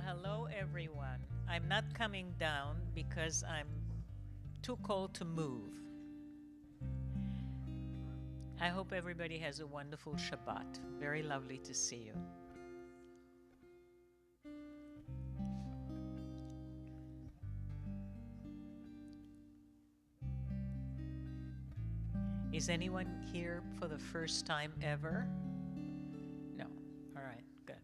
hello everyone. I'm not coming down because I'm too cold to move. I hope everybody has a wonderful Shabbat. Very lovely to see you. Is anyone here for the first time ever? No. All right, good.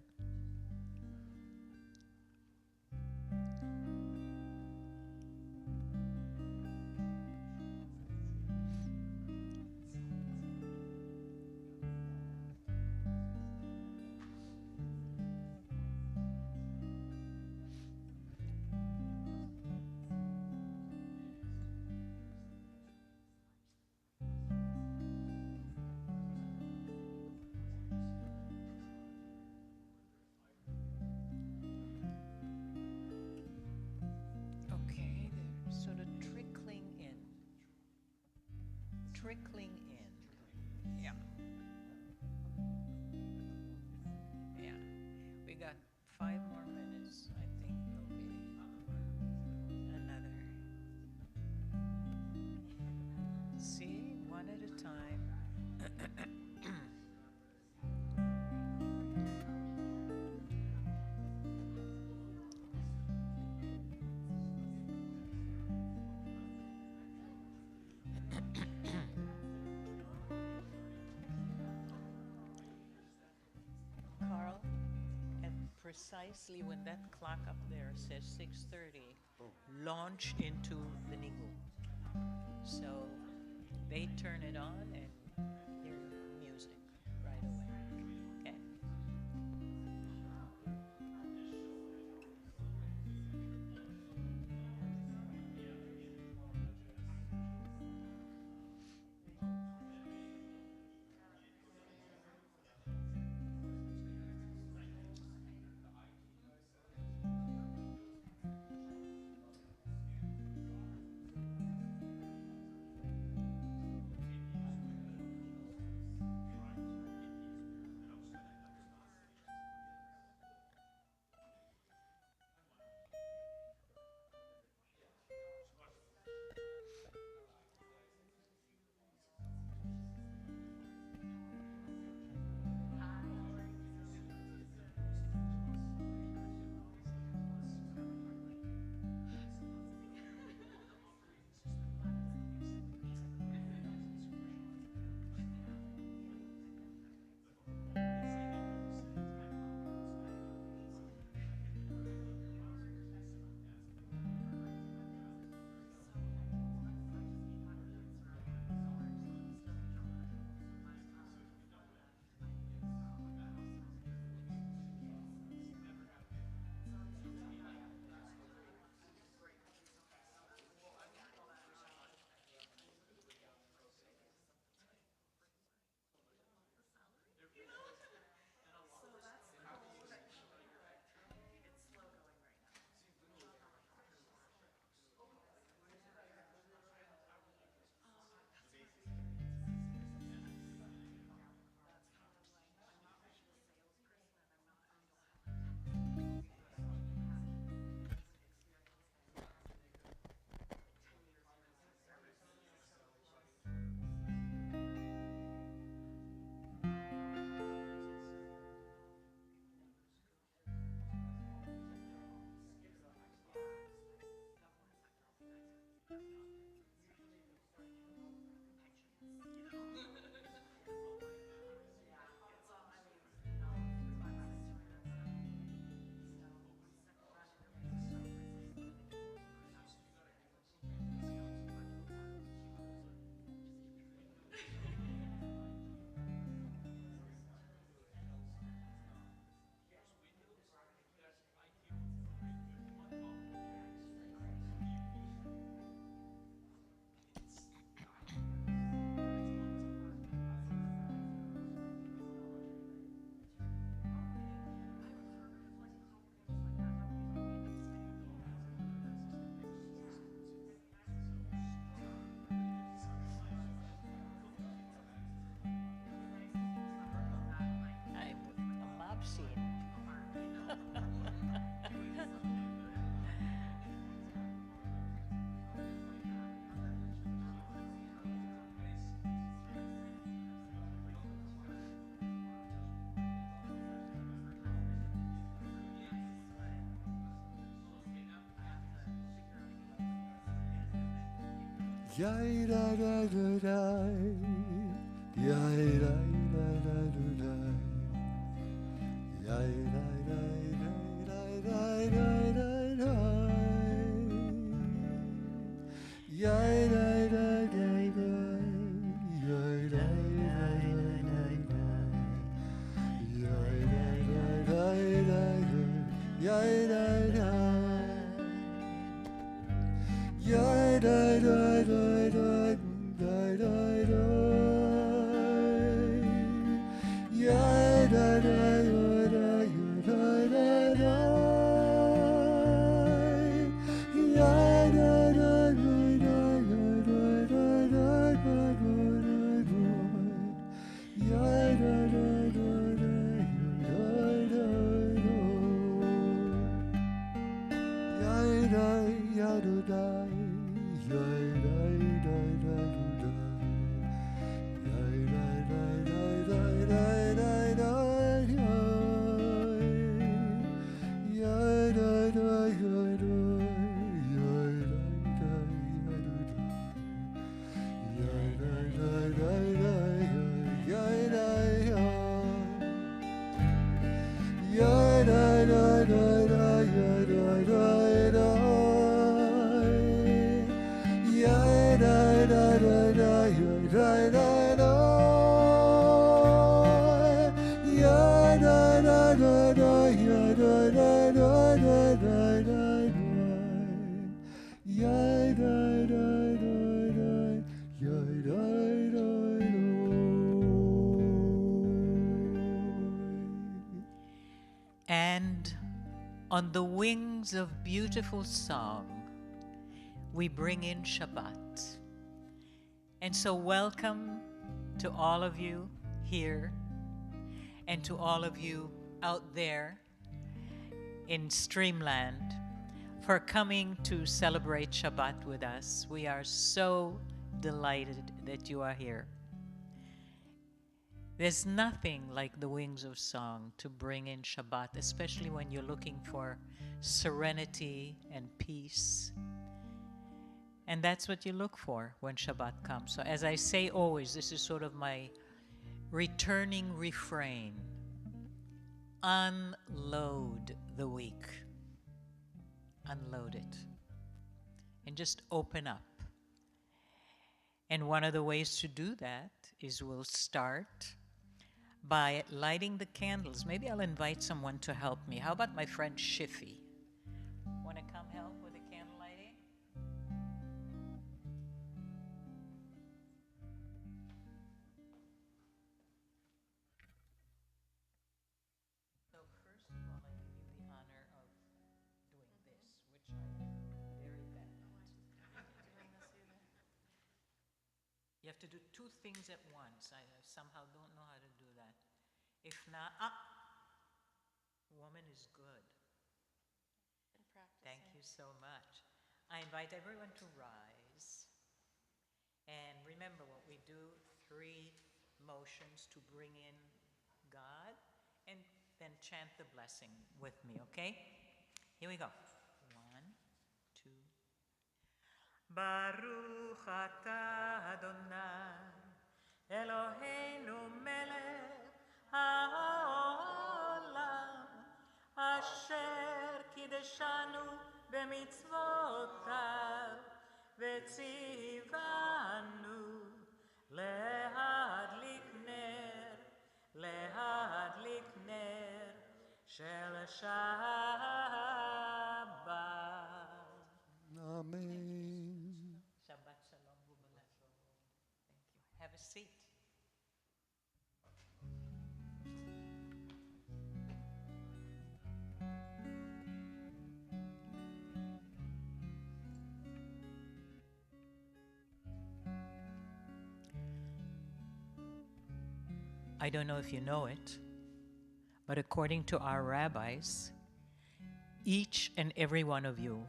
Okay, they're sort of trickling in. Trickling in. Yeah. Yeah. We got 5 more minutes. I think there'll be another. See, one at a time. Carl, and precisely when that clock up there says 6:30, launch into the nigu. So they turn it on and hear music right away. Okay. Yai da da da da, yai da da da da, yai da da da da da da, yai da da da da, yai da da da da, yai da da. Yai da da da da da da da. Yai da da da da da da da. Yai da da da da da da da da da. Yai da da da da da da da. Yai da ya da da. And on the wings of beautiful song, we bring in Shabbat. And so welcome to all of you here and to all of you out there in Streamland for coming to celebrate Shabbat with us. We are so delighted that you are here. There's nothing like the wings of song to bring in Shabbat, especially when you're looking for serenity and peace. And that's what you look for when Shabbat comes. So as I say always, this is sort of my returning refrain. Unload the week. Unload it. And just open up. And one of the ways to do that is we'll start by lighting the candles. Maybe I'll invite someone to help me. How about my friend Shiffy? Want to come help with the candle lighting? So first of all, I give you the honor of doing this, which I am very bad at. You have to do two things at once. I somehow don't know how to do that. If not, woman is good. Thank you so much. I invite everyone to rise. And remember what we do, 3 motions to bring in God, and then chant the blessing with me, okay? Here we go. 1, 2. Baruch atah Adonai, Eloheinu melech haolam, asher kideshanu b'mitzvotav, v'tzivanu lehadlik ner shel Shabbat. Amen. Shabbat shalom u'barakat. Thank you. Have a seat. I don't know if you know it, but according to our rabbis, each and every one of you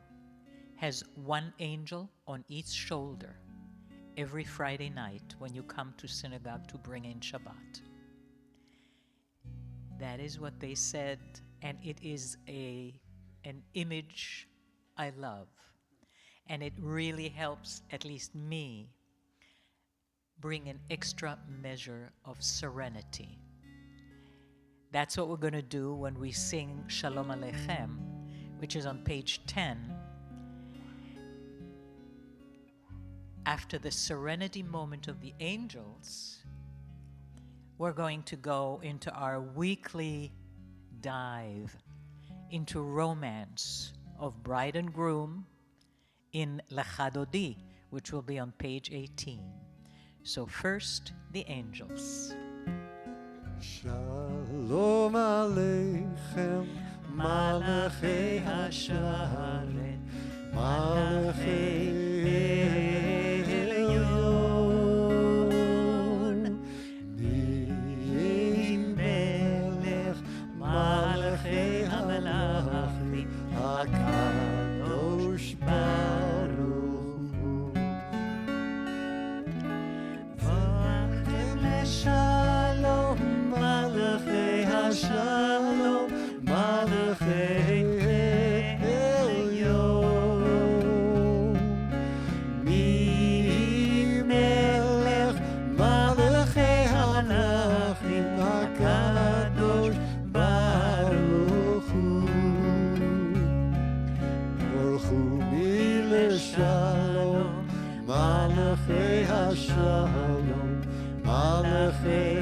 has one angel on each shoulder every Friday night when you come to synagogue to bring in Shabbat. That is what they said, and it is an image I love. And it really helps, at least me, bring an extra measure of serenity. That's what we're going to do when we sing Shalom Aleichem, which is on page 10. After the serenity moment of the angels, we're going to go into our weekly dive into romance of bride and groom in Lecha Dodi, which will be on page 18. So first, the angels. Shalom Aleichem, Malachei Hasharet, Malachei Elyon, Mi Melech, Malachei Hamalachim, HaKadosh Baruch Hu. V'achem Shalom, Malachei Hashalom, Malachei Elyon, Mi Melech, Malachei Hamalachim, HaKadosh Baruch Hu. Baruch Hu Shalom, Malachei Hashalom, Malachei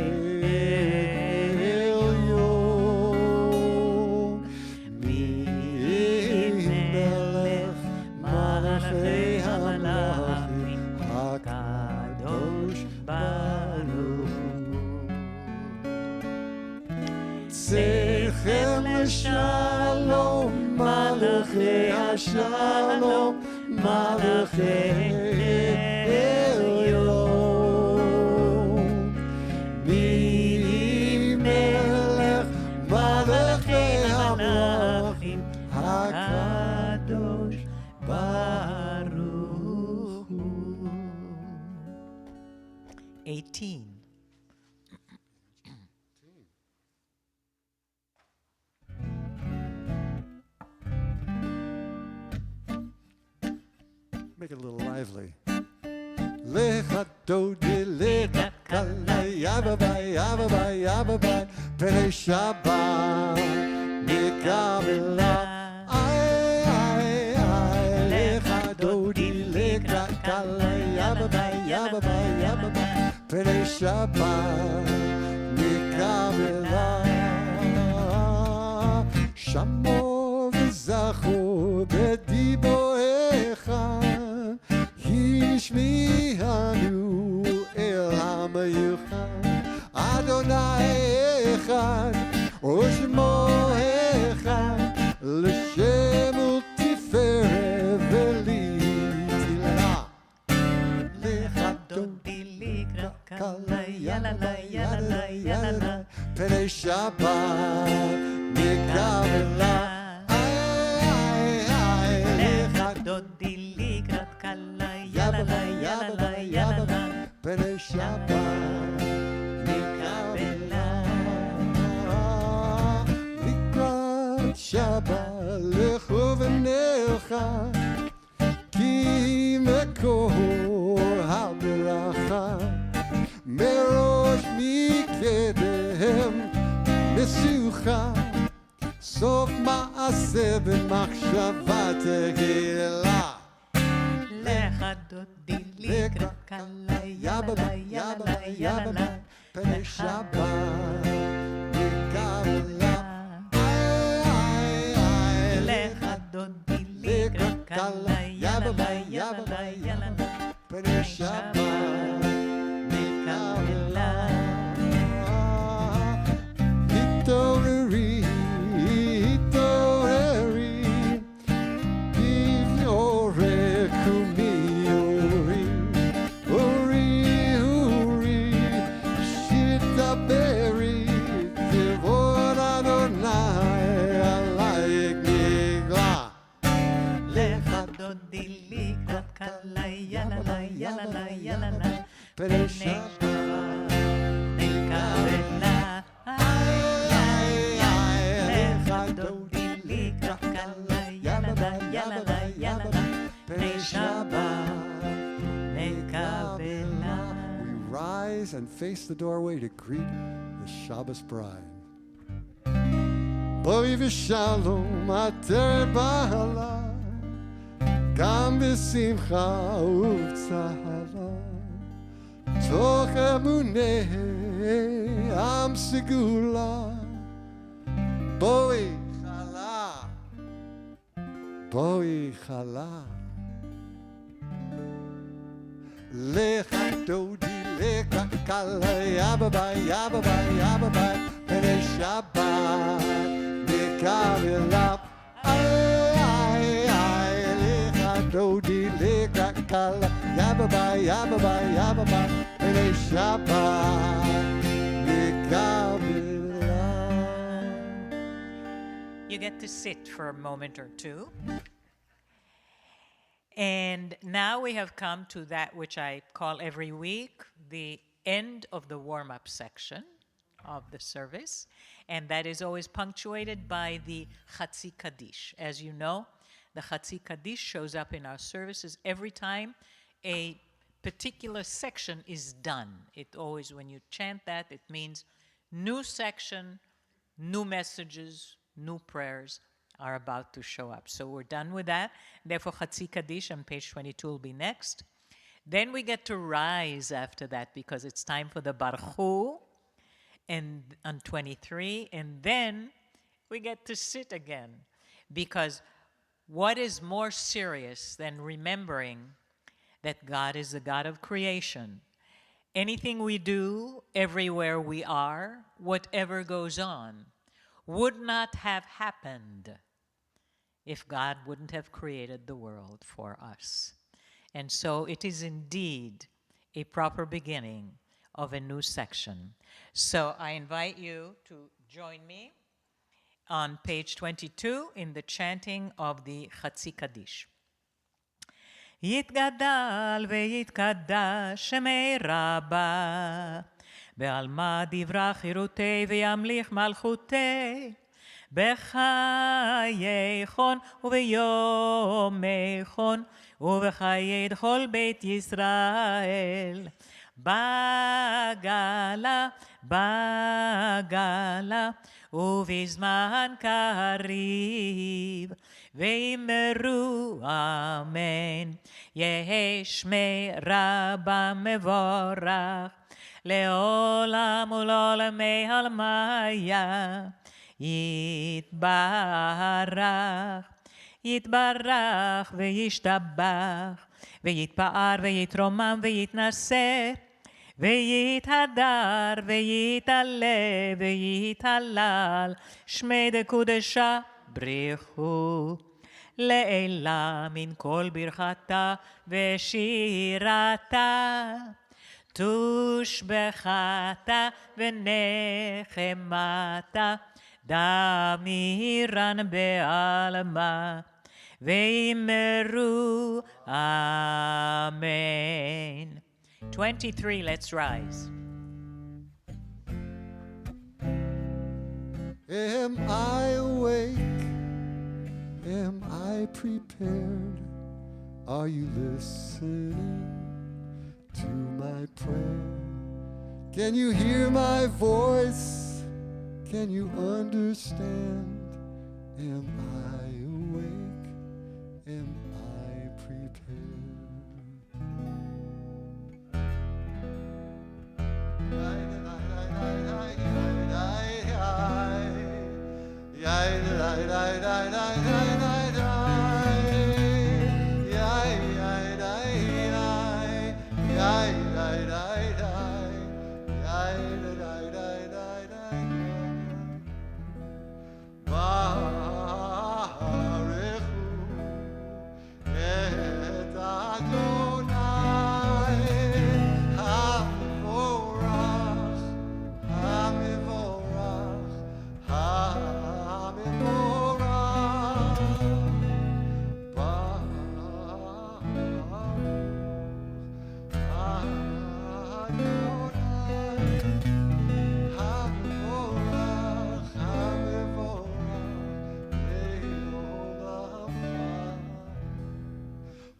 Elyon, Mi Melech, Malachei Hamalachim, HaKadosh Baruch Hu. Tzechem Shalom, Malachei Hashalom, Malachei Elyon, Mi Melech, Malachei Hamalachim, HaKadosh Baruch Hu. 18. Make it a little lively. Lecha Dodi, Lecha Kalai, Yababai, Yababai, Yababai, Pele Shabbat, Mikabela, ay, Lecha Dodi, Lecha Kalai, Yababai, Yababai, Yababai, Pele Shabbat, Mikabela, Shamo v'zachu b'diboecha, Hishmihanu el ha'mayuchad, Adonai echad, Oshmo echad, L'shem u'tiferet v'litila. Lecha Dodi, Lecha Kalai, Yalala, Yalala, Yalala, Pele Shabbat, Mikabela, Lecha Dodi Likrat Kala, Yalala, Yalala, Yalala, Pele Shabbat, Mikabela, Likrat Shabbat, Lechu v'necha, Ki mekor ha'beracha, Merosh mikedem mesucha, Sof ma'aseh b'machshava tehila. Lecha Dodi Likrat Kala, Yalala, Yalala, Yalala, Pele Shabbat, Mikabela, Lecha Dodi Likrat Kala, Yalala, Yalala, Yalala, Pele Shabbat, Mikabela, Hitoreri, Hitoreri, Ignore Kumiori, Uri, Uri, Shitaberi, Devon Adonai, Alayek Nigla. Lecha Dodi Likrat Kala, Yalala, Yalala, Yalala, Pele Shabbat, Mikabela, Lecha Dodi Likrat Kala, Yalala, Yalala, Yalala, Pele Shabbat. rise and face the doorway to greet the Shabbos bride. Boi v'shalom ater ba'ala, gam b'simcha u'b'tzahala, toch emunei am segula. Boi chala, boi chala. Lecha dodi, lecha kala, yabba-bye, yabba-bye, yabba-bye, b'nei Shabbat, mikabelap, ay, ay, ay, lecha dodi, lecha kala, yabba-bye, yabba-bye, yabba-bye, b'nei Shabbat, mikabelap. You get to sit for a moment or two. And now we have come to that which I call every week the end of the warm-up section of the service. And that is always punctuated by the Chatzi Kaddish. As you know, the Chatzi Kaddish shows up in our services every time a particular section is done. It always, when you chant that, it means new section, new messages, new prayers are about to show up. So we're done with that. Therefore, Chatzi Kaddish on page 22 will be next. Then we get to rise after that because it's time for the Baruch Hu and on 23. And then we get to sit again because what is more serious than remembering that God is the God of creation? Anything we do, everywhere we are, whatever goes on, would not have happened if God wouldn't have created the world for us. And so it is indeed a proper beginning of a new section. So I invite you to join me on page 22 in the chanting of the Chatzi Kaddish. יתגדל ויתקדש שמי רבה, בעלמא דברה חירותי וימליך מלכותי, בחיי חון וביומי חון ובחיי כל בית ישראל. בגלה, בגלה ובזמן קריב, ואמרו אמן. יהי שמי רבה מבורך, לעולם ולעולמי עלמיה. יתברך, יתברך וישתבח, ויתפאר ויתרומם ויתנשא, ויתהדר ויתעלה ויתהלל, שמי דקודשה בריחו. לעילה מן כל ברכתה ושירתה, תושבחתה ונחמתה, דמירן בעלמה, ואמרו אמן. 23, let's rise. Am I awake? Am I prepared? Are you listening to my prayer? Can you hear my voice? Can you understand? Am I awake? Am I prepared?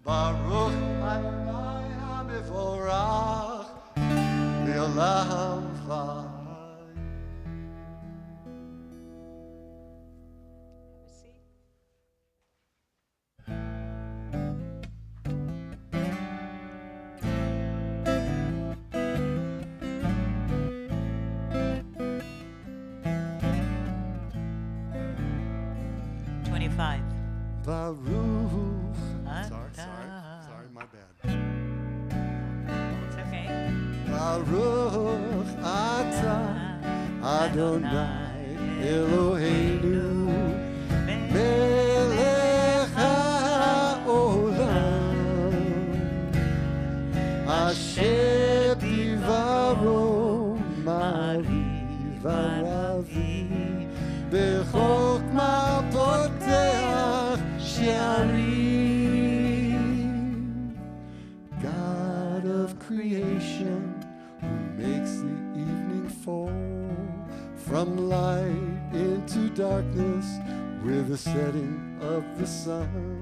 Baruch Adonai HaMevorach, 25. Baruch. Ata. Sorry, my bad. It's okay. Baruch Ata Adonai Eloheinu Melech haolam Asher divaro ma'ariv v'ravi Bechokma poteach she'arim God of creation who makes the evening fall from light into darkness with the setting of the sun.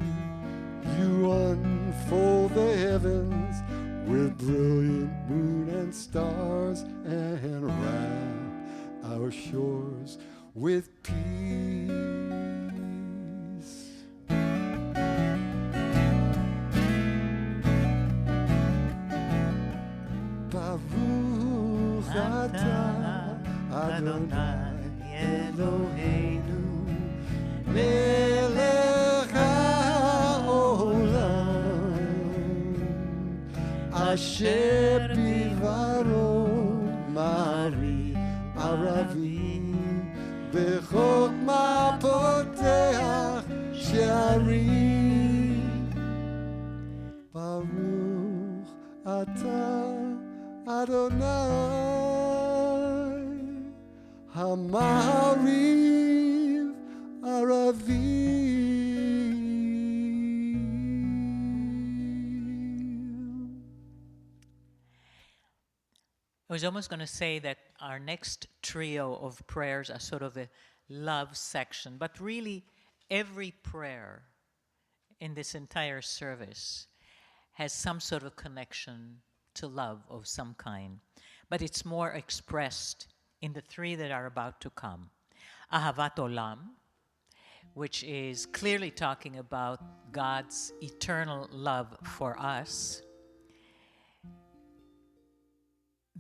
You unfold the heavens with brilliant moon and stars and wrap our shores with peace. Baruch atah Adonai Eloheinu Melech haolam Asher bivaro ma'ari aravi Bechokma poteach she'arim Baruch atah Adonai Hamariv Aravim. I was almost going to say that our next trio of prayers are sort of a love section, but really every prayer in this entire service has some sort of connection to love of some kind, but it's more expressed in the three that are about to come. Ahavat Olam, which is clearly talking about God's eternal love for us.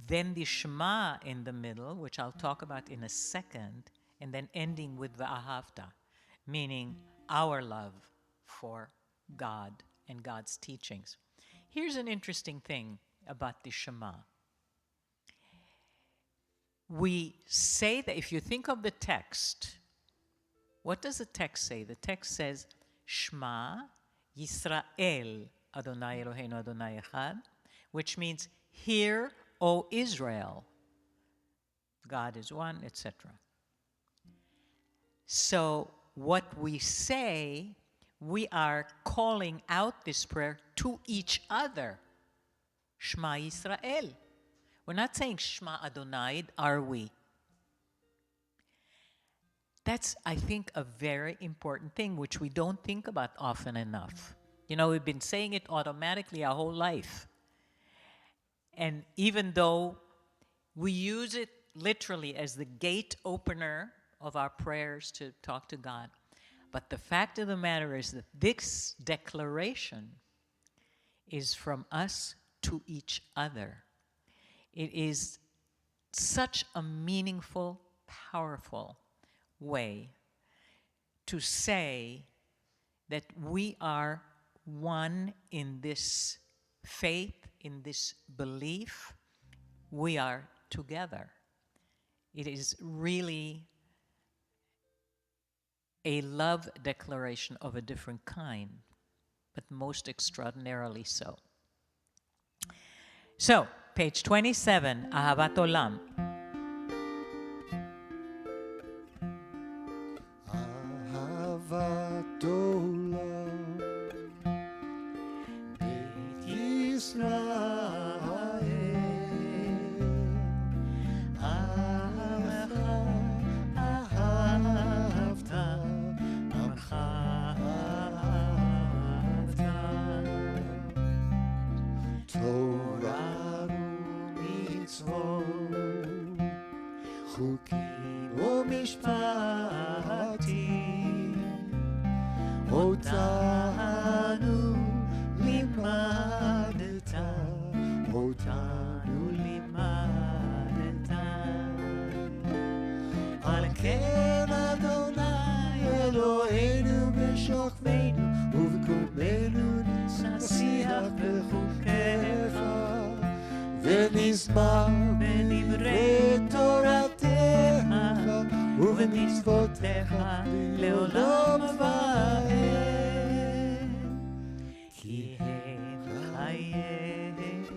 Then the Shema in the middle, which I'll talk about in a second, and then ending with V'ahavta, meaning our love for God and God's teachings. Here's an interesting thing about the Shema. We say that if you think of the text, what does the text say? The text says, Shema Yisrael Adonai Eloheinu Adonai Echad, which means, hear, O Israel, God is one, etc. So what we say, we are calling out this prayer to each other. Shema Yisrael. We're not saying Shema Adonai, are we? That's, I think, a very important thing, which we don't think about often enough. You know, we've been saying it automatically our whole life. And even though we use it literally as the gate opener of our prayers to talk to God, but the fact of the matter is that this declaration is from us to each other. It is such a meaningful, powerful way to say that we are one in this faith, in this belief. We are together. It is really a love declaration of a different kind, but most extraordinarily so. So, page 27, Ahavat Olam. Ahavat Olam Beit Yisrael Amecha ahavta Amcha ahavta Torah u'mitzvot Chukim u'mishpatim Otanu limadeta Otanu limadeta Al ken Adonai Eloheinu אשמח בדברי תורתך ובמצוותיך לעולם ועד. כי הם חיינו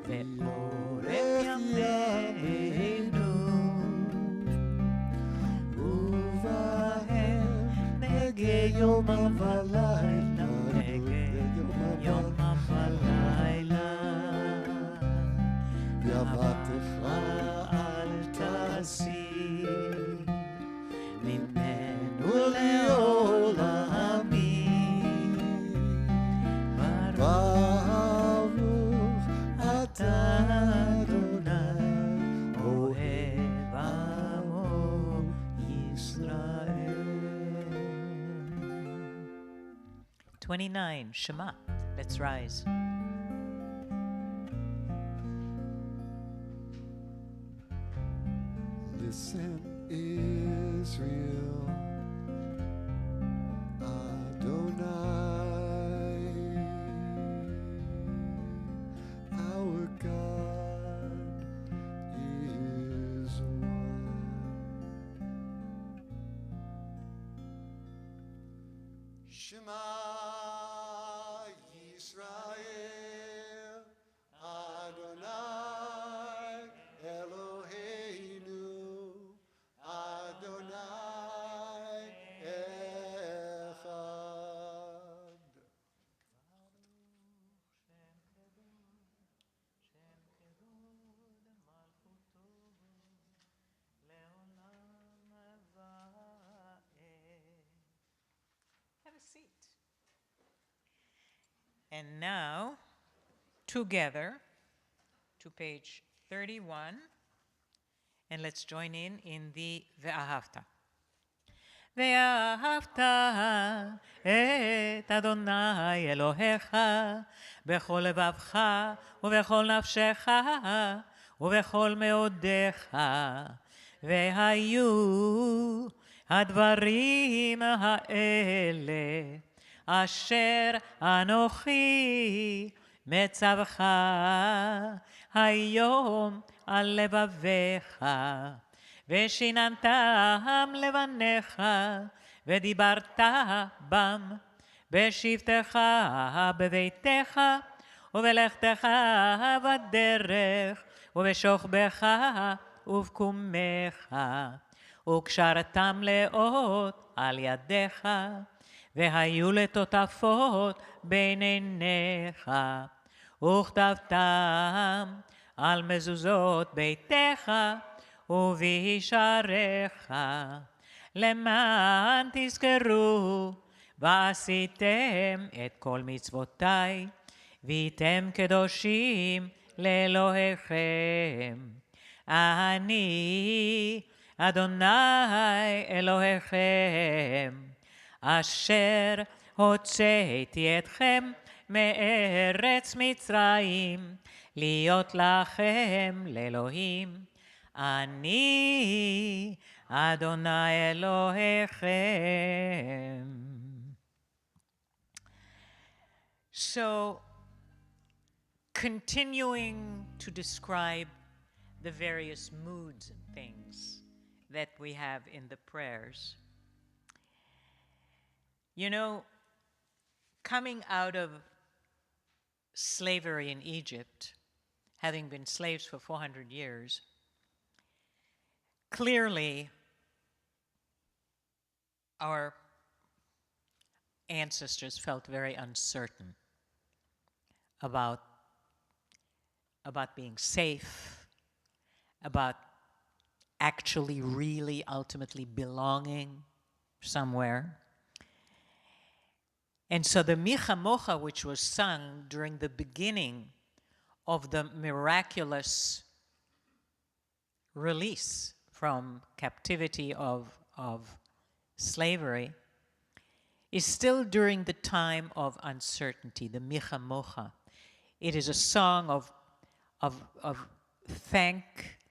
ואורך ימינו, ובהם נגה יומם ולילה, נגה יומם ולילה. גאוותך אל תסיר ממנו לעולמים. ברוך אתה אדוני אוהב עמו ישראל. 29, Shema. Let's rise. Listen, Israel, Adonai, our God is one. Shema Yisrael, Adonai Eloheinu, Adonai Echad. Have a seat. And now, together, to page 31, and let's join in the Ve'ahavta. ואהבת את אדוני אלוהיך בכל לבבך ובכל נפשך ובכל מאודיך. והיו הדברים האלה אשר אנוכי מצווך היום על לבביך, ושיננתם לבניך, ודיברת בם בשבתך בביתך, ובלכתך בדרך, ובשוכבך ובקומך, וקשרתם לאות על ידיך, והיו לטוטפות בין עיניך, וכתבתם על מזוזות ביתך ובישעריך, למען תזכרו ועשיתם את כל מצוותיי, והייתם קדושים לאלוהיכם. אני אדוני אלוהיכם, אשר הוצאתי אתכם מארץ מצרים, להיות לכם לאלוהים. אני אדוני אלוהיכם. So, continuing to describe the various moods and things that we have in the prayers. You know, coming out of slavery in Egypt, having been slaves for 400 years, clearly our ancestors felt very uncertain about being safe, about actually really ultimately belonging somewhere. And so the Micha Mocha, which was sung during the beginning of the miraculous release from captivity of slavery, is still during the time of uncertainty, the Micha Mocha. It is a song of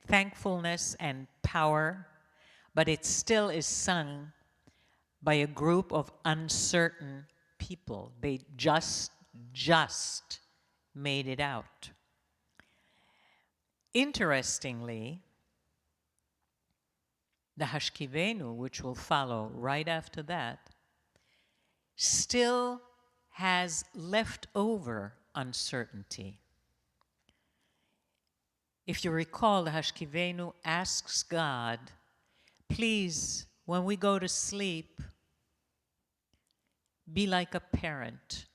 thankfulness and power, but it still is sung by a group of uncertain people. They just made it out. Interestingly, the Hashkivenu, which will follow right after that, still has leftover uncertainty. If you recall, the Hashkivenu asks God, please, when we go to sleep, be like a parent.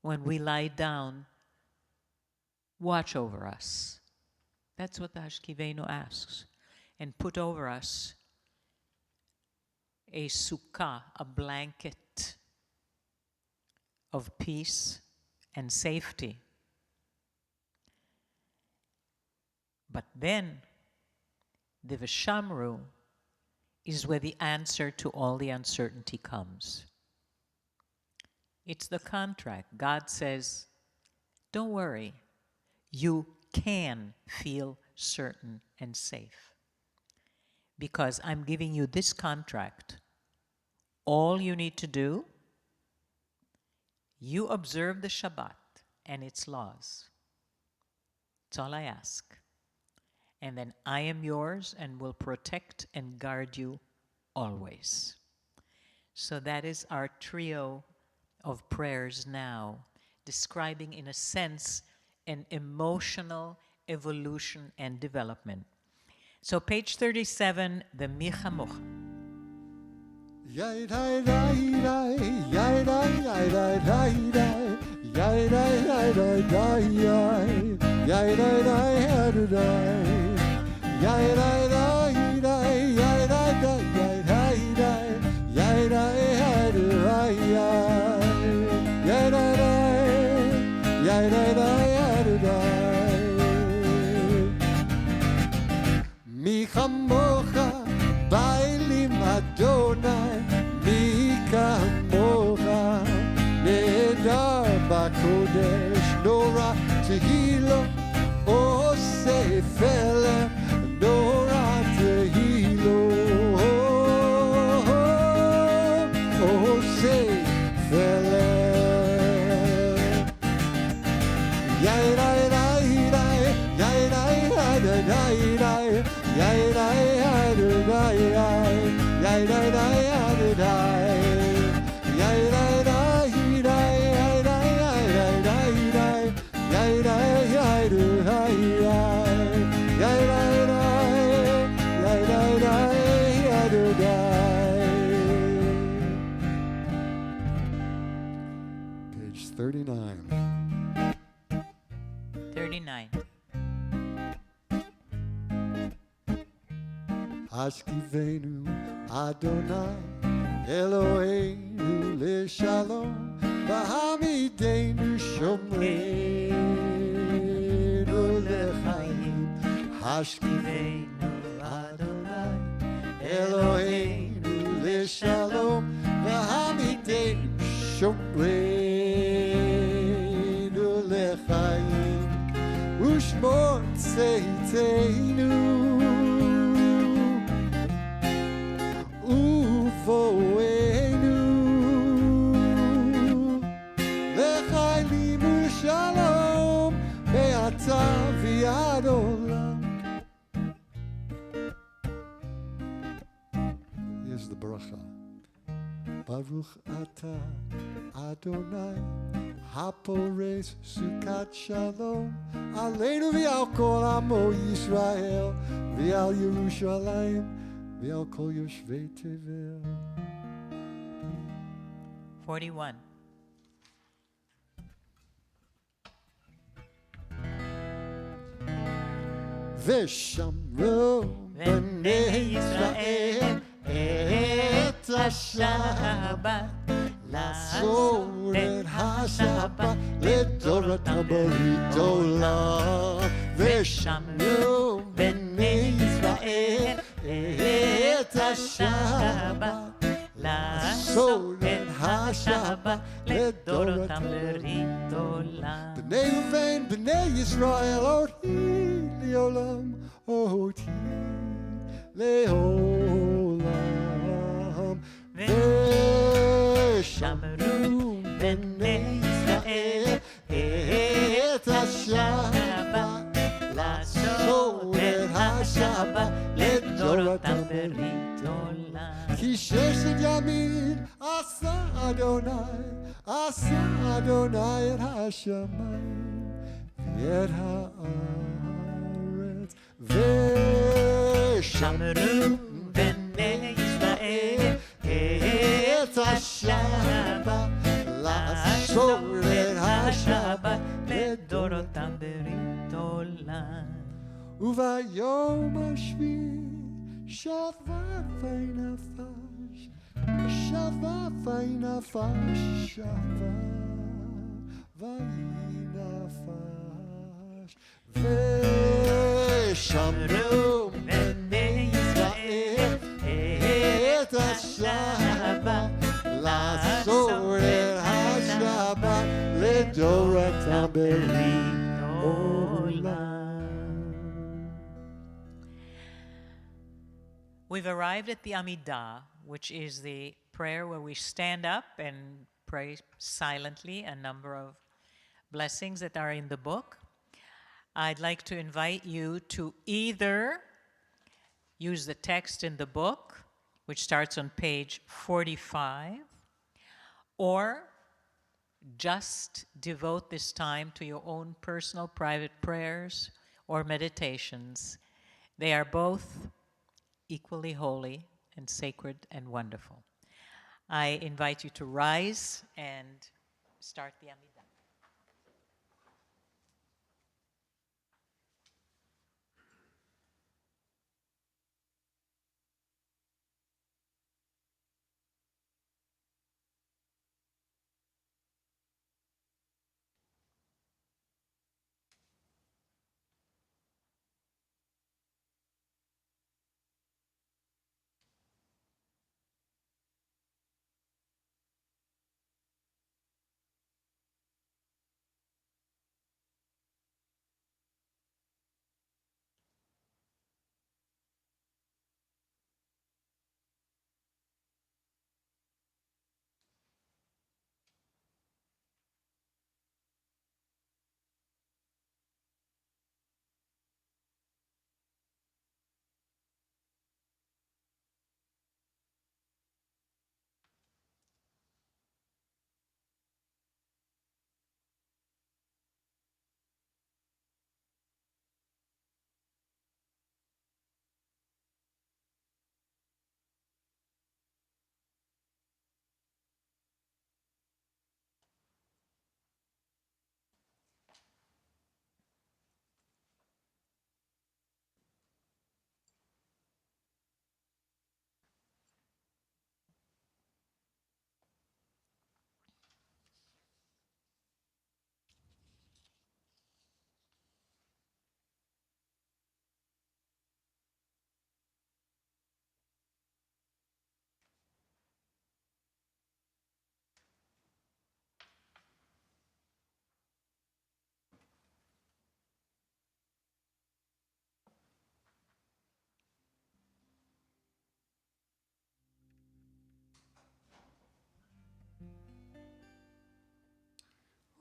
When we lie down, watch over us. That's what the Hashkivenu asks. And put over us a sukkah, a blanket of peace and safety. But then, the Vishamru is where the answer to all the uncertainty comes. It's the contract. God says, don't worry, you can feel certain and safe. Because I'm giving you this contract. All you need to do, you observe the Shabbat and its laws. That's all I ask. And then I am yours and will protect and guard you always. So that is our trio of prayers now, describing in a sense an emotional evolution and development. So page 37, the Micha Mocha. Micha Mocha, Bailim Adonai, Micha Mocha, Nedar Bakodesh, Nora Tehilo, Ose Felem, Nora Tehilo, Ose Felem, Yai Page 39. 39. Hashkivenu Adonai Eloheinu Leshalom Bahamidenu Shomreinu Lechaim Hashkivenu Adonai Eloheinu Leshalom Bahamidenu Shomreinu Lechaim Ushmor Tzeiteinu Ufoenu Lechayim Shalom Be'ata v'ad olam. Here's the bracha. Baruch Ata Adonai Hapores Sukat Shalom Aleinu v'al kol amo Yisrael v'al Yerushalayim v'al kol yoshvei tevel. 41. V'shamro b'nei Yisrael et HaShabbat לעשות את השבת לדורותם ברית עולם ושמרו בני ישראל את השבת לעשות את השבת לדורותם ברית עולם בני ראובן בני ישראל אותי לעולם אותי לעולם ושמרו בני ישראל olam. כי ששת ימים עשה אדוני את השמיים ואת הארץ ושמרו בני ישראל את השבת לעשות את השבת לדורותם ברית עולם. וביום השביעי שבת וינפש שבת וינפש ושמרו בני ישראל את השבת לעשות את השבת לדורותם ברית עולם. We've arrived at the Amidah, which is the prayer where we stand up and pray silently a number of blessings that are in the book. I'd like to invite you to either use the text in the book, which starts on page 45, or just devote this time to your own personal private prayers or meditations. They are both equally holy and sacred and wonderful. I invite you to rise and start the Amidah.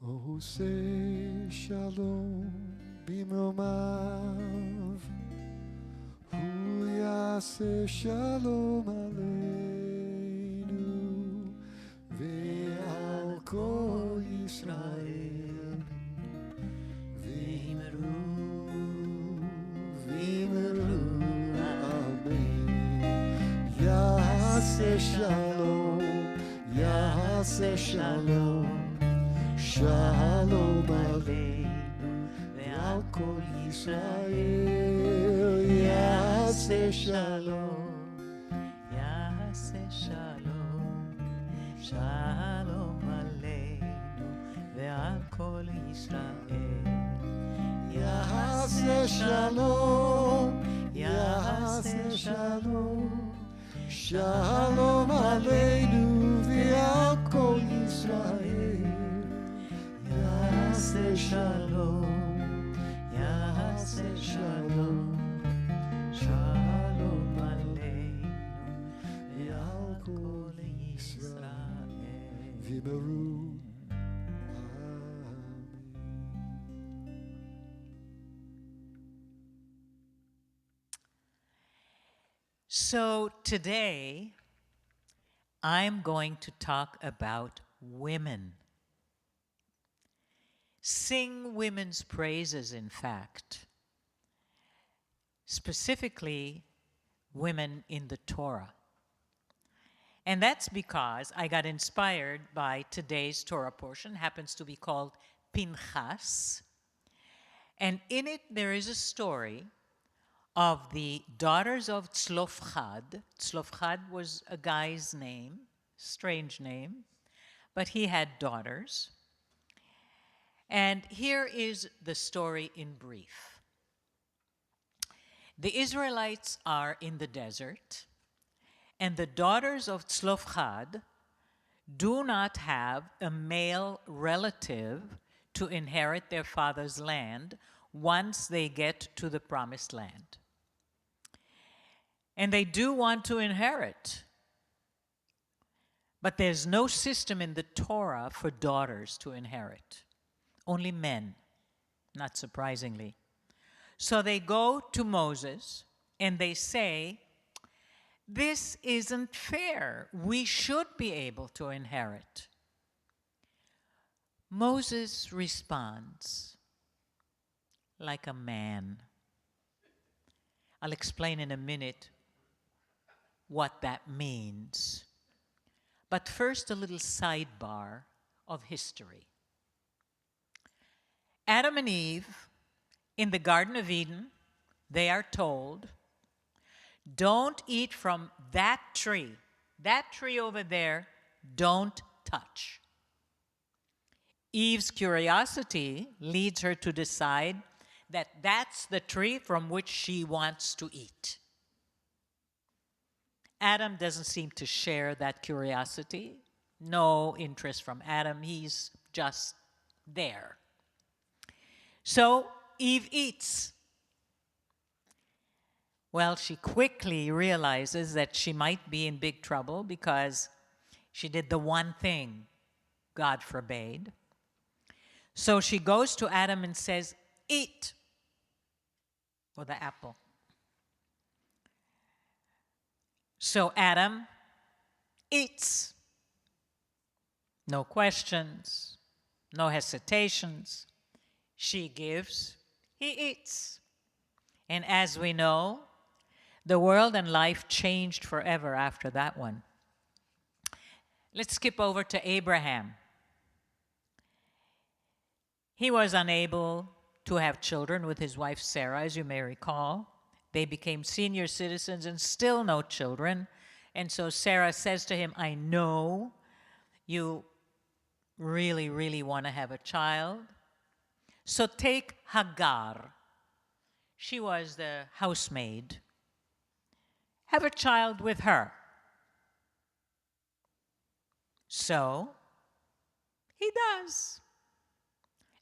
עושה שלום במרומיו, הוא יעשה שלום עלינו ועל כל ישראל, ואמרו אמן. יעשה שלום, יעשה שלום, שלום עלינו ועל כל ישראל. יעשה שלום, יעשה שלום, שלום עלינו ועל כל ישראל. יעשה שלום, יעשה שלום, שלום עלינו ועל כל ישראל. יעשה שלום, יעשה שלום, שלום עלינו ועל כל ישראל. ואמרו So today, I'm going to talk about women. Sing women's praises, in fact. Specifically, women in the Torah. And that's because I got inspired by today's Torah portion, happens to be called Pinchas. And in it, there is a story of the daughters of Tzlofchad. Tzlofchad was a guy's name, strange name, but he had daughters. And here is the story in brief. The Israelites are in the desert, and the daughters of Tzlofchad do not have a male relative to inherit their father's land once they get to the promised land. And they do want to inherit, but there's no system in the Torah for daughters to inherit. Only men, not surprisingly. So they go to Moses and they say, this isn't fair. We should be able to inherit. Moses responds like a man. I'll explain in a minute what that means. But first, a little sidebar of history. Adam and Eve, in the Garden of Eden, they are told, don't eat from that tree over there, don't touch. Eve's curiosity leads her to decide that that's the tree from which she wants to eat. Adam doesn't seem to share that curiosity. No interest from Adam. He's just there. So Eve eats. Well, she quickly realizes that she might be in big trouble because she did the one thing God forbade. So she goes to Adam and says, eat, for the apple. So Adam eats. No questions, no hesitations. She gives, he eats. And as we know, the world and life changed forever after that one. Let's skip over to Abraham. He was unable to have children with his wife Sarah, as you may recall. They became senior citizens and still no children. And so Sarah says to him, I know you really, really want to have a child. So take Hagar. She was the housemaid. Have a child with her. So he does.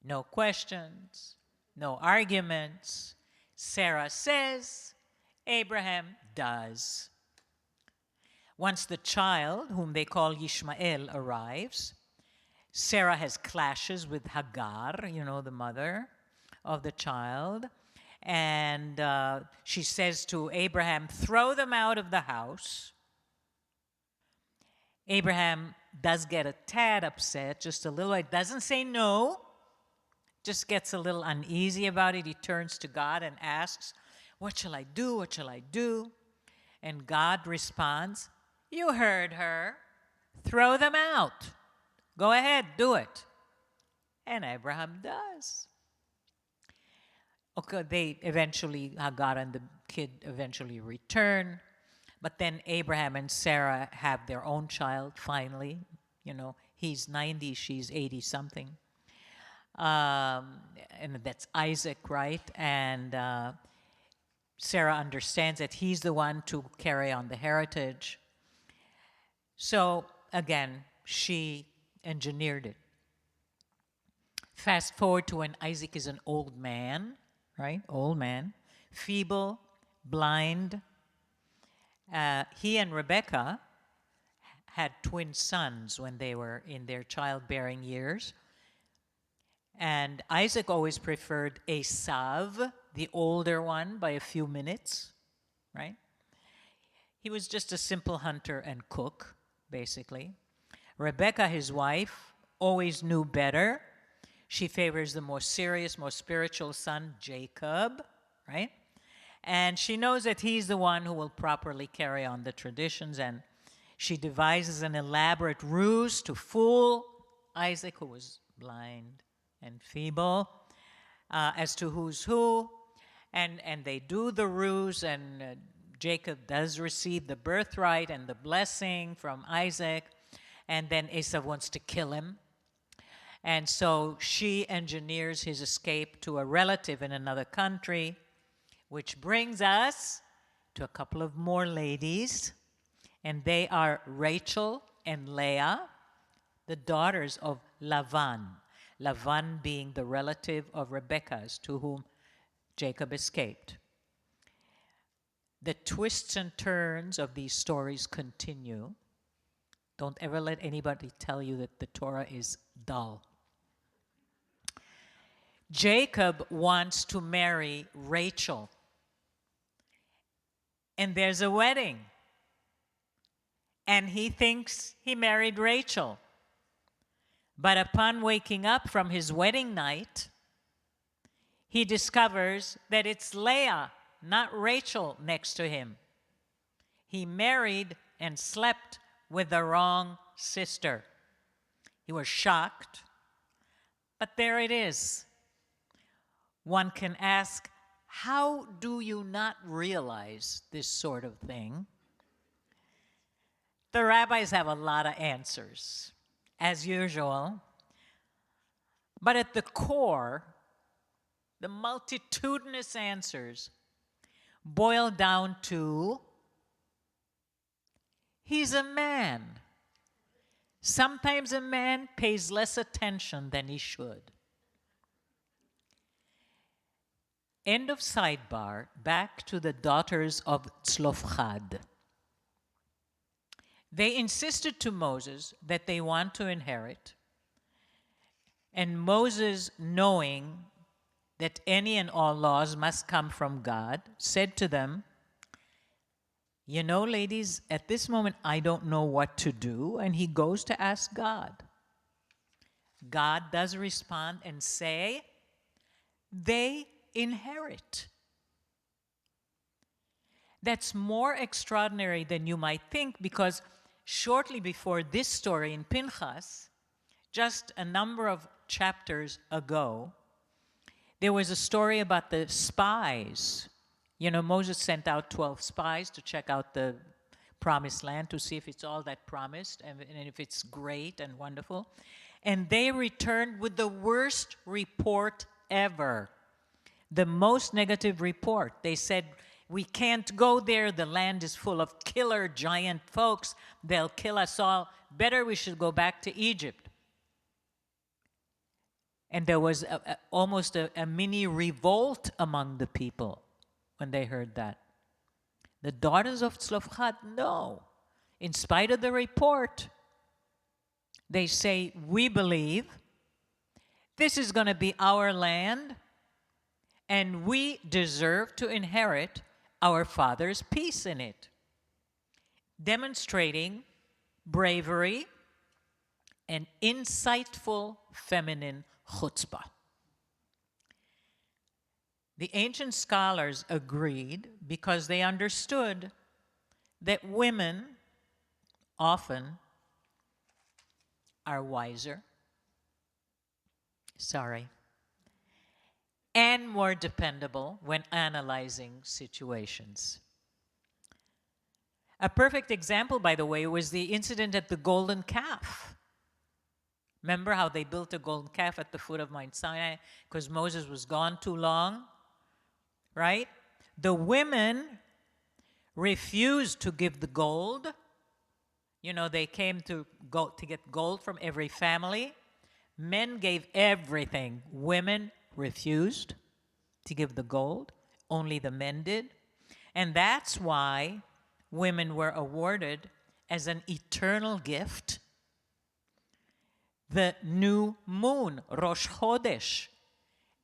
No questions, no arguments. Sarah says, Abraham does. Once the child, whom they call Yishmael, arrives, Sarah has clashes with Hagar, the mother of the child. And she says to Abraham, throw them out of the house. Abraham does get a tad upset, just a little. It doesn't say no, just gets a little uneasy about it. He turns to God and asks, what shall I do? What shall I do? And God responds, you heard her. Throw them out. Go ahead, do it. And Abraham does. Okay, Hagar and the kid eventually return. But then Abraham and Sarah have their own child, finally. He's 90, she's 80-something. And that's Isaac, right? And Sarah understands that he's the one to carry on the heritage. So, again, she engineered it. Fast forward to when Isaac is an old man, right? Old man, feeble, blind. He and Rebekah had twin sons when they were in their childbearing years. And Isaac always preferred Esav, the older one, by a few minutes, right? He was just a simple hunter and cook, basically. Rebecca, his wife, always knew better. She favors the more serious, more spiritual son, Jacob, right? And she knows that he's the one who will properly carry on the traditions, and she devises an elaborate ruse to fool Isaac, who was blind and feeble, as to who's who. And they do the ruse, and Jacob does receive the birthright and the blessing from Isaac, and then Esau wants to kill him. And so she engineers his escape to a relative in another country, which brings us to a couple of more ladies, and they are Rachel and Leah, the daughters of Lavan. Lavan being the relative of Rebekah's, to whom Jacob escaped. The twists and turns of these stories continue. Don't ever let anybody tell you that the Torah is dull. Jacob wants to marry Rachel. And there's a wedding. And he thinks he married Rachel. But upon waking up from his wedding night, he discovers that it's Leah, not Rachel, next to him. He married and slept with the wrong sister. He was shocked, but there it is. One can ask, how do you not realize this sort of thing? The rabbis have a lot of answers, as usual. But at the core, the multitudinous answers boil down to, he's a man. Sometimes a man pays less attention than he should. End of sidebar, back to the daughters of Tzlofchad. They insisted to Moses that they want to inherit, and Moses, knowing that any and all laws must come from God, said to them, you know, ladies, at this moment I don't know what to do, and he goes to ask God. God does respond and say, they inherit. That's more extraordinary than you might think, because shortly before this story in Pinchas, just a number of chapters ago, there was a story about the spies. You know, Moses sent out 12 spies to check out the promised land to see if it's all that promised and if it's great and wonderful. And they returned with the worst report ever. The most negative report. They said, we can't go there. The land is full of killer giant folks. They'll kill us all. Better we should go back to Egypt. And there was almost a mini revolt among the people when they heard that. The daughters of Tzlofchad, no. In spite of the report, they say, we believe this is going to be our land, and we deserve to inherit our father's peace in it. Demonstrating bravery and insightful feminine chutzpah. The ancient scholars agreed because they understood that women often are wiser, and more dependable when analyzing situations. A perfect example, by the way, was the incident at the golden calf. Remember how they built a golden calf at the foot of Mount Sinai because Moses was gone too long? Right? The women refused to give the gold. You know, they came to get gold from every family. Men gave everything. Women refused to give the gold. Only the men did. And that's why women were awarded as an eternal gift the new moon, Rosh Chodesh,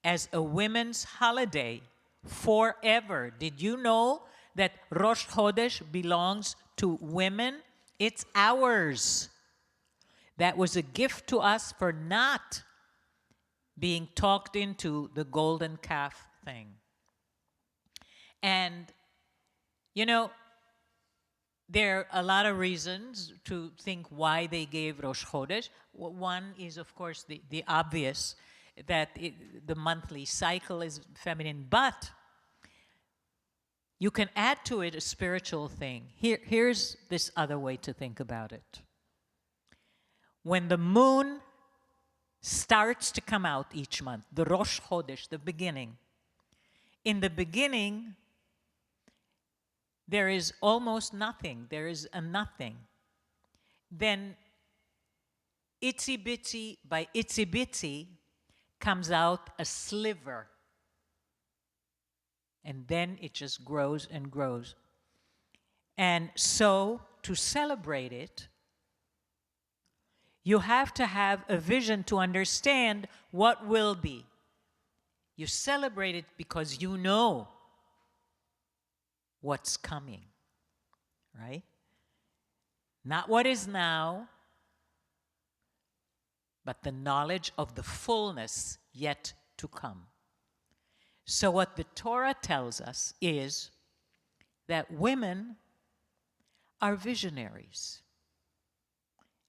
as a women's holiday forever. Did you know that Rosh Chodesh belongs to women? It's ours. That was a gift to us for not being talked into the golden calf thing. And, you know, there are a lot of reasons to think why they gave Rosh Chodesh. One is, of course, the obvious, that the monthly cycle is feminine, but you can add to it a spiritual thing. Here's this other way to think about it. When the moon starts to come out each month, the Rosh Chodesh, the beginning, in the beginning, there is almost nothing. There is a nothing. Then, itsy bitsy by itsy bitsy, comes out a sliver. And then it just grows and grows. And so, to celebrate it, you have to have a vision to understand what will be. You celebrate it because you know what's coming, right? Not what is now, but the knowledge of the fullness yet to come. So what the Torah tells us is that women are visionaries,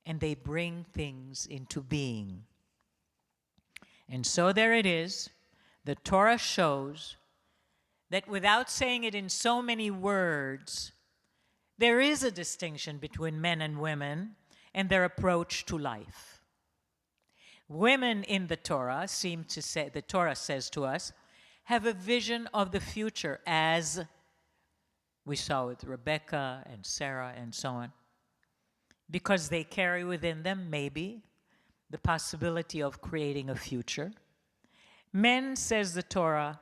and they bring things into being. And so there it is. The Torah shows that without saying it in so many words, there is a distinction between men and women and their approach to life. Women in the Torah seem to say, the Torah says to us, have a vision of the future, as we saw with Rebecca and Sarah and so on, because they carry within them maybe the possibility of creating a future. Men, says the Torah,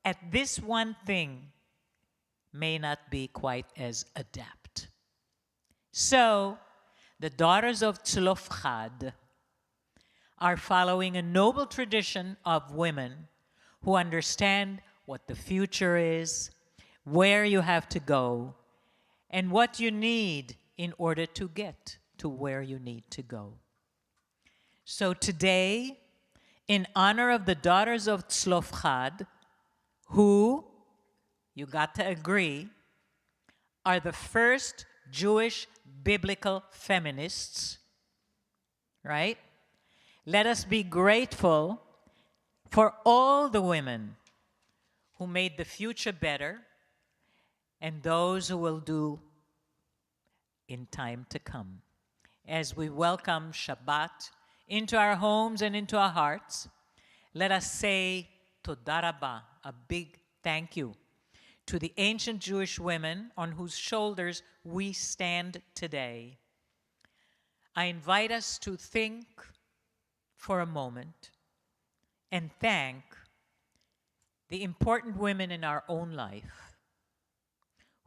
at this one thing may not be quite as adept. So, the daughters of Tzlofchad are following a noble tradition of women who understand what the future is, where you have to go, and what you need in order to get to where you need to go. So today, in honor of the daughters of Tzlofchad, who, you got to agree, are the first Jewish biblical feminists, right? Let us be grateful for all the women who made the future better and those who will do in time to come. As we welcome Shabbat into our homes and into our hearts, let us say Toda Rabah, a big thank you to the ancient Jewish women on whose shoulders we stand today. I invite us to think for a moment and thank the important women in our own life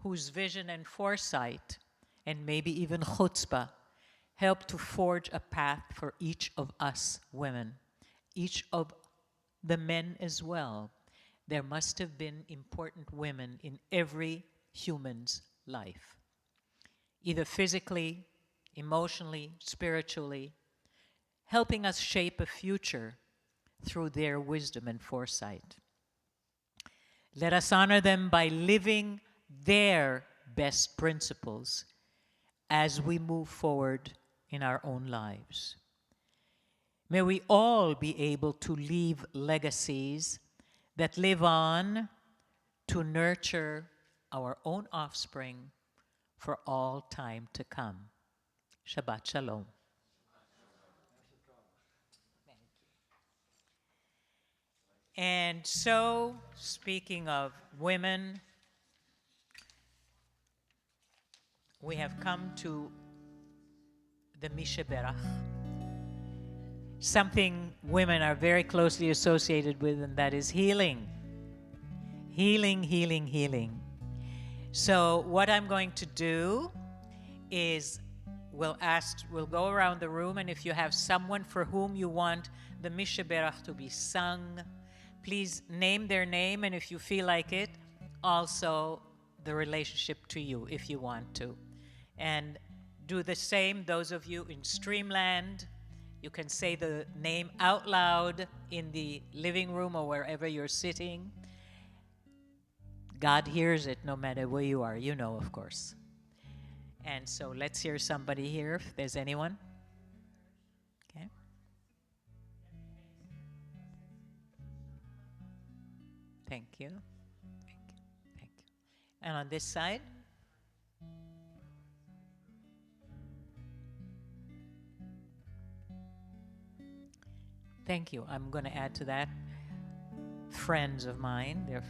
whose vision and foresight and maybe even chutzpah help to forge a path for each of us women, each of the men as well. There must have been important women in every human's life, either physically, emotionally, spiritually, helping us shape a future through their wisdom and foresight. Let us honor them by living their best principles as we move forward in our own lives. May we all be able to leave legacies that live on to nurture our own offspring for all time to come. Shabbat Shalom. And so, speaking of women, we have come to the Misheberach, something women are very closely associated with, and that is healing. Healing, healing, healing. So what I'm going to do is we'll go around the room, and if you have someone for whom you want the Misheberach to be sung, please name their name, and if you feel like it, also the relationship to you if you want to. And do the same, those of you in Streamland. You can say the name out loud in the living room or wherever you're sitting. God hears it no matter where you are, you know, of course. And so let's hear somebody here, if there's anyone. Okay. Thank you. Thank you. Thank you. And on this side? Thank you. I'm going to add to that friends of mine. They're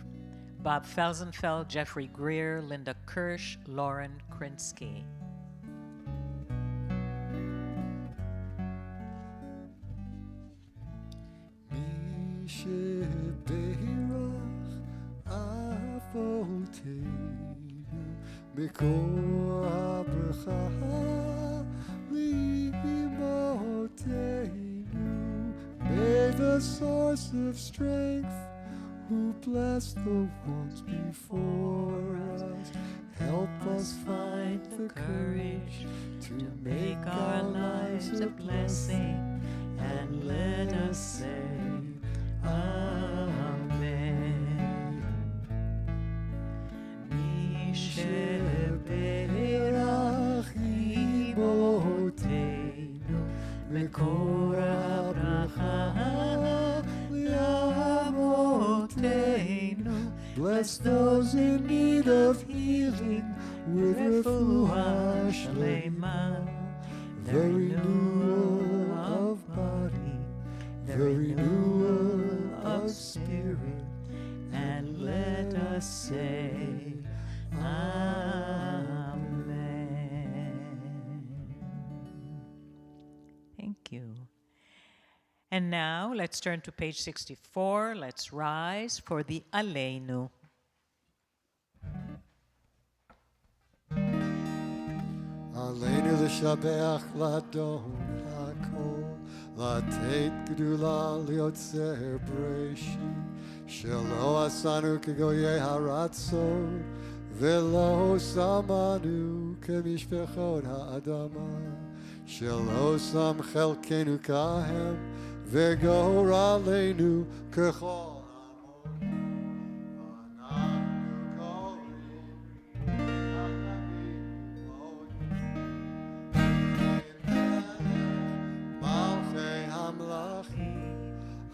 Bob Felsenfeld, Jeffrey Greer, Linda Kirsch, Lauren Krinsky. מי שברך אבותינו מקור הברכה לאמותינו. May the source of strength who blessed the ones before us help us find the courage to make our lives a blessing, and let us say Amen. מי שברך אמותינו מקור הברכה לאמותינו. Bless those in need of healing with refuah shlema, the renewal of body, the renewal of spirit, and let us say Amen. Thank you. And now let's turn to page 64. Let's rise for the Aleinu. עלינו לשבח לאדון הכל, לתת גדולה ליוצר בראשית, שלא עשנו כגויי הרצון, ולא שמנו כמשפחות האדמה, שלא שם חלקנו כהם, וגורלנו ככל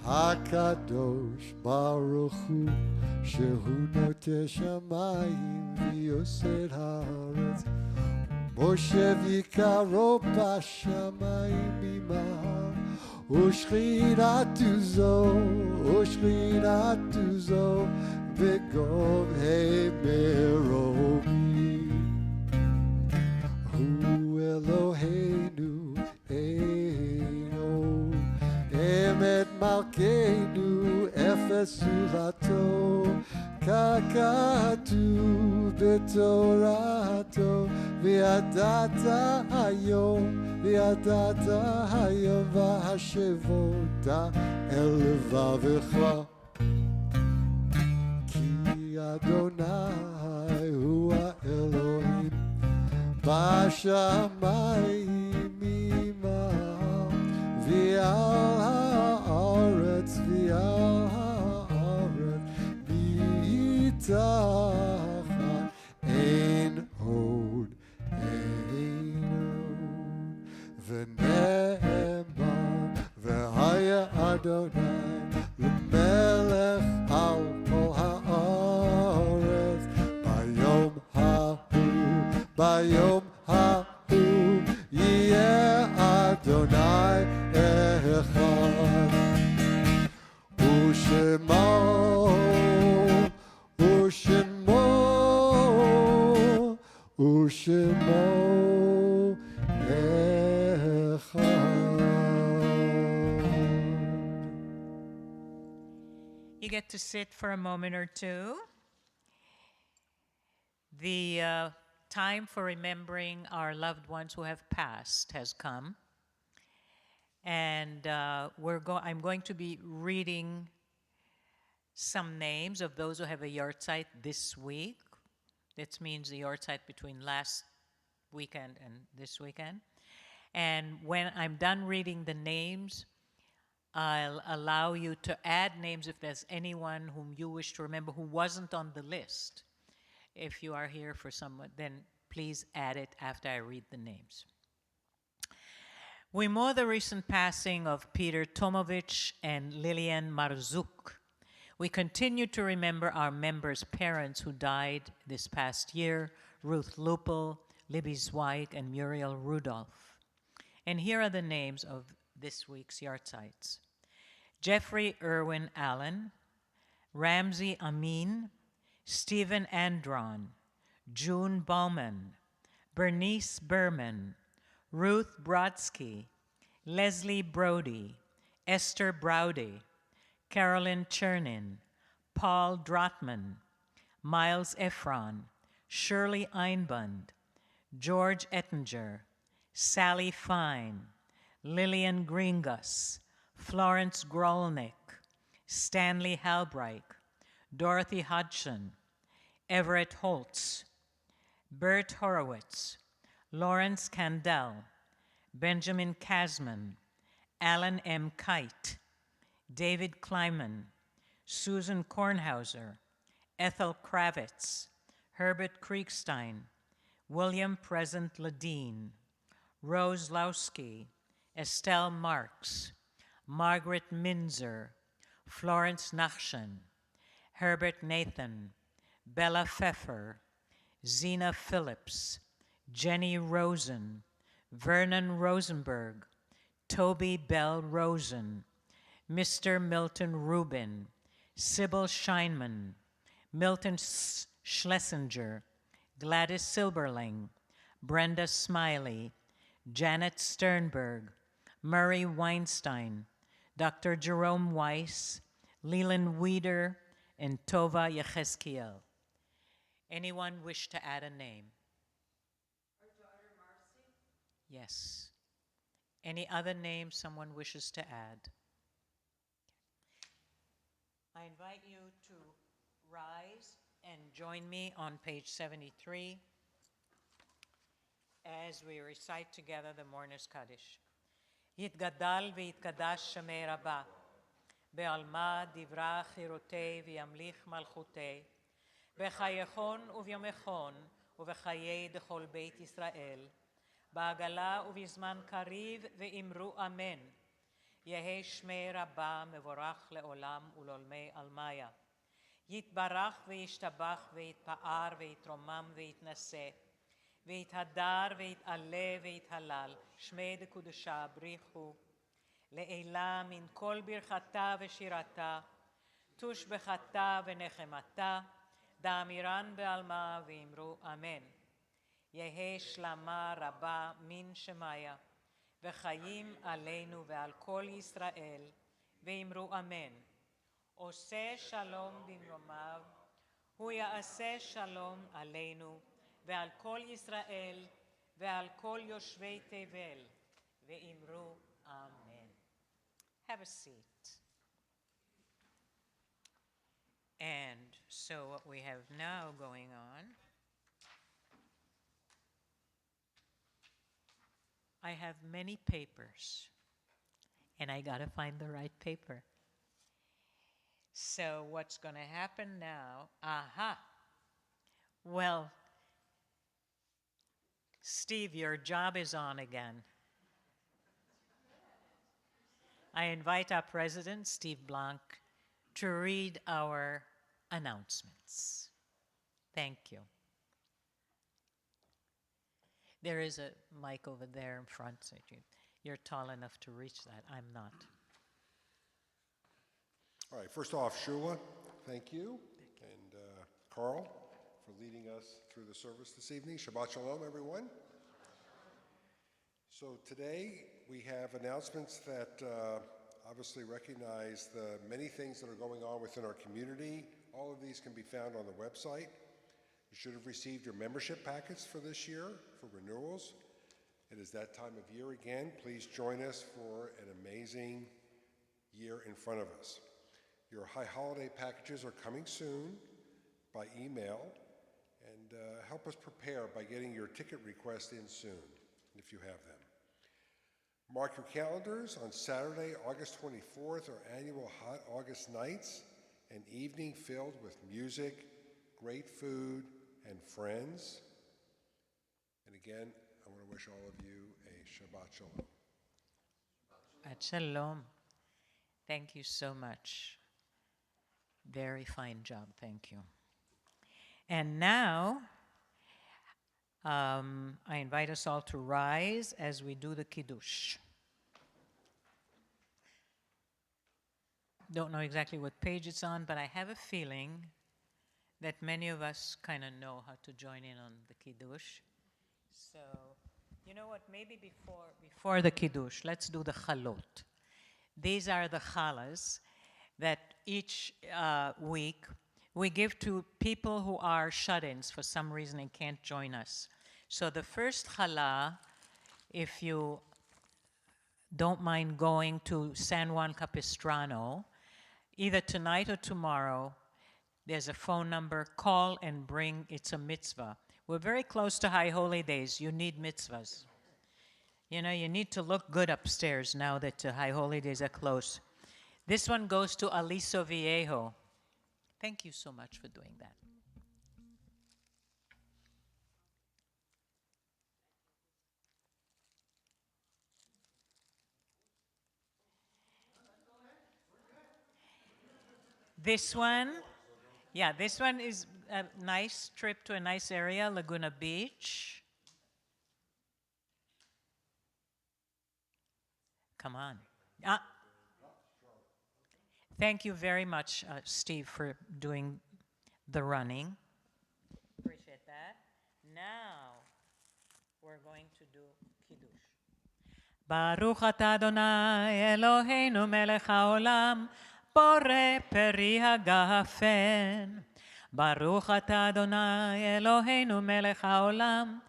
הקדוש ברוך הוא, שהוא נוטה שמיים ויוסד הארץ, מושב יקרו בשמיים ממעל, ושכינתו זו בגובהי מרומים. הוא אלוהינו אינו אמת מלכנו אפס זולתו, ככתוב בתורתו, וידעת היום והשבות אל לבבך, כי אדוני הוא האלוהים בשמיים ממעל, ועל הארץ מתחת אין עוד, ונאמן והיה אדוני למלך על כל הארץ, ביום ההוא יהיה אדוני אחד, ושמו אחד. You get to sit for a moment or two. The time for remembering our loved ones who have passed has come. And I'm going to be reading some names of those who have a yahrzeit this week. It means the Yortzeit between last weekend and this weekend. And when I'm done reading the names, I'll allow you to add names if there's anyone whom you wish to remember who wasn't on the list. If you are here for someone, then please add it after I read the names. We mourn the recent passing of Peter Tomovich and Lilian Marzuk. We continue to remember our members' parents who died this past year, Ruth Lupel, Libby Zweig, and Muriel Rudolph. And here are the names of this week's Yahrzeits. Jeffrey Irwin Allen, Ramsey Amin, Stephen Andron, June Bauman, Bernice Berman, Ruth Brodsky, Leslie Brody, Esther Browdy, Carolyn Chernin, Paul Drotman, Miles Efron, Shirley Einbund, George Ettinger, Sally Fine, Lillian Gringus, Florence Grolnick, Stanley Halbright, Dorothy Hodgson, Everett Holtz, Bert Horowitz, Lawrence Candell, Benjamin Kasman, Alan M. Kite, David Kleiman, Susan Kornhauser, Ethel Kravitz, Herbert Kriegstein, William Present Ledeen, Rose Lowski, Estelle Marks, Margaret Minzer, Florence Nachshan, Herbert Nathan, Bella Pfeffer, Zena Phillips, Jenny Rosen, Vernon Rosenberg, Toby Bell Rosen, Mr. Milton Rubin, Sybil Scheinman, Milton Schlesinger, Gladys Silberling, Brenda Smiley, Janet Sternberg, Murray Weinstein, Dr. Jerome Weiss, Leland Weider, and Tova Yechezkiel. Anyone wish to add a name? Our daughter Marcy. Yes. Any other name someone wishes to add? I invite you to rise and join me on page 73 as we recite together the Mourner's Kaddish. יתגדל ויתקדש שמי רבה, בעלמא דברה חירותי וימליך מלכותי, בחייכון וביומכון ובחיי דכל בית ישראל, בעגלה ובזמן קריב ואמרו אמן. יהי שמי רבה מבורך לעולם ולעולמי עלמיה. יתברך וישתבח ויתפאר ויתרומם ויתנשא, ויתהדר ויתעלה ויתהלל, שמי דקודשה בריחו, לעילה מן כל ברכתה ושירתה, תושבחתה ונחמתה, דאמירן בעלמה ואמרו אמן. יהי שלמה רבה מן שמיה, וחיים עלינו ועל כל ישראל, ואמרו אמן. עושה שלום במרומיו, הוא יעשה שלום עלינו, ועל כל ישראל, ועל כל יושבי תבל, ואמרו אמן. Have a seat. And so what we have now going on, I have many papers, and I gotta find the right paper. So what's gonna happen now? Aha! Well, Steve, your job is on again. I invite our president, Steve Blanc, to read our announcements. Thank you. There is a mic over there in front, so you're tall enough to reach that. I'm not. All right, first off, Shula, thank you. And Carl for leading us through the service this evening. Shabbat Shalom, everyone. So today we have announcements that obviously recognize the many things that are going on within our community. All of these can be found on the website. You should have received your membership packets for this year for renewals. It is that time of year again. Please join us for an amazing year in front of us. Your high holiday packages are coming soon by email, and help us prepare by getting your ticket request in soon, if you have them. Mark your calendars on Saturday, August 24th, our annual Hot August Nights, an evening filled with music, great food, and friends. And again, I want to wish all of you a Shabbat Shalom. Shabbat Shalom. Thank you so much. Very fine job, thank you. And now, I invite us all to rise as we do the Kiddush. Don't know exactly what page it's on, but I have a feeling that many of us kind of know how to join in on the Kiddush. So, you know what, maybe before the Kiddush, let's do the Chalot. These are the challahs that each week we give to people who are shut-ins for some reason and can't join us. So the first challah, if you don't mind going to San Juan Capistrano, either tonight or tomorrow, there's a phone number, call and bring, it's a mitzvah. We're very close to High Holy Days, you need mitzvahs. You know, you need to look good upstairs now that High Holy Days are close. This one goes to Aliso Viejo. Thank you so much for doing that. This one, yeah, this one is a nice trip to a nice area, Laguna Beach. Come on. Thank you very much, Steve, for doing the running. Appreciate that. Now, we're going to do Kiddush. Baruch atah Adonai Eloheinu melech haolam, borei peri hagafen. Baruch atah Adonai Eloheinu melech haolam,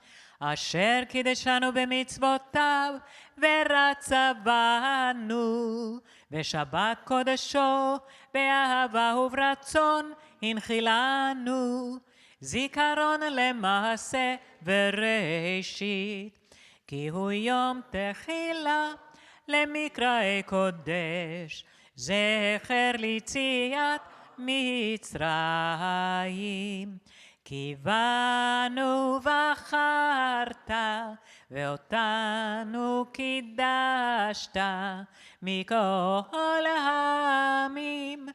אשר קידשנו במצוותיו ורצה בנו, ושבת קודשו באהבה וברצון הנחילנו, זיכרון למעשה וראשית, כי הוא יום תחילה למקראי קודש, זכר ליציאת מצרים. כי בנו בחרת ואותנו קידשת מכל העמים,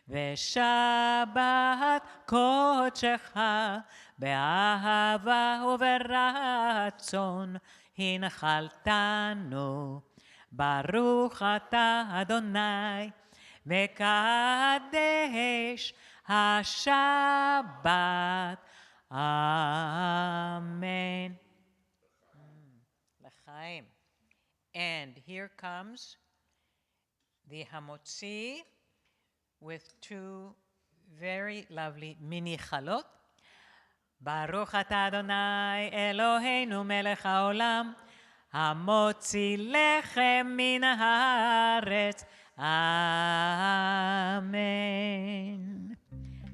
ושבת קודשך באהבה וברצון הנחלתנו. ברוך אתה אדוני מקדש השבת. Amen. L'chaim. And here comes the hamotzi with two very lovely mini chalot. Baruch atah Adonai Eloheinu melech haolam, hamotzi lechem min haaretz. Amen.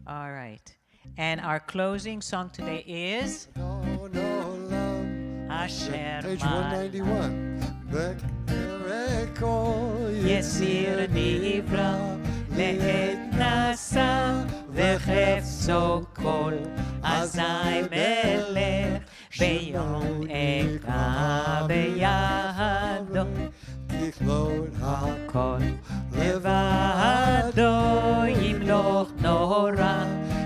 All right. And our closing song today is Asher Page 191. יסיר נברא לעת נשא וחפצו כל אזי מלך ביום אקרא בידו תכלול הכל לבדו ימלוך נורא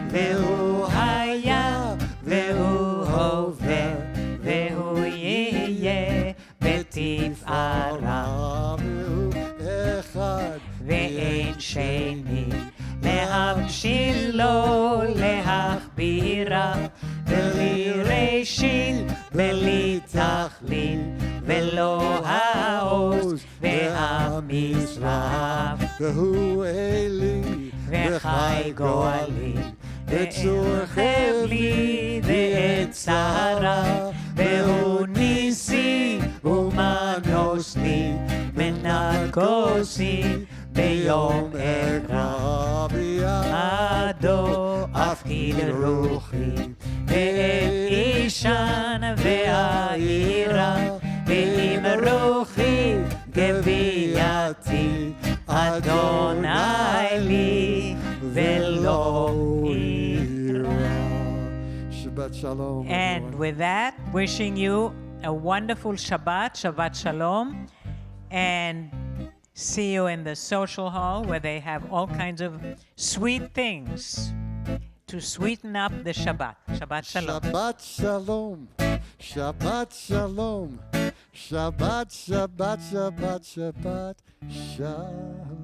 והוא היה והוא הווה והוא יהיה בתפארה ואין שני להמשילו להכבירה בלי ראשית בלי תכליל ולא העוז והמשרף והוא אלי וחי גואלי וצור חבלי ועת צרה והוא ניסי ומנוס לי מנת כוסי ביום אקרא בידו אפקיד רוחי ואת אישן והעירה, ועם רוחי גבייתי, אדוני לי ולא אירא. Shabbat Shalom. And everyone. with that, wishing you a wonderful Shabbat, Shabbat Shalom, and see you in the social hall where they have all kinds of sweet things to sweeten up the Shabbat. Shabbat Shalom. Shabbat Shalom. Shabbat Shalom. Shabbat, Shabbat, Shabbat, Shabbat Shalom.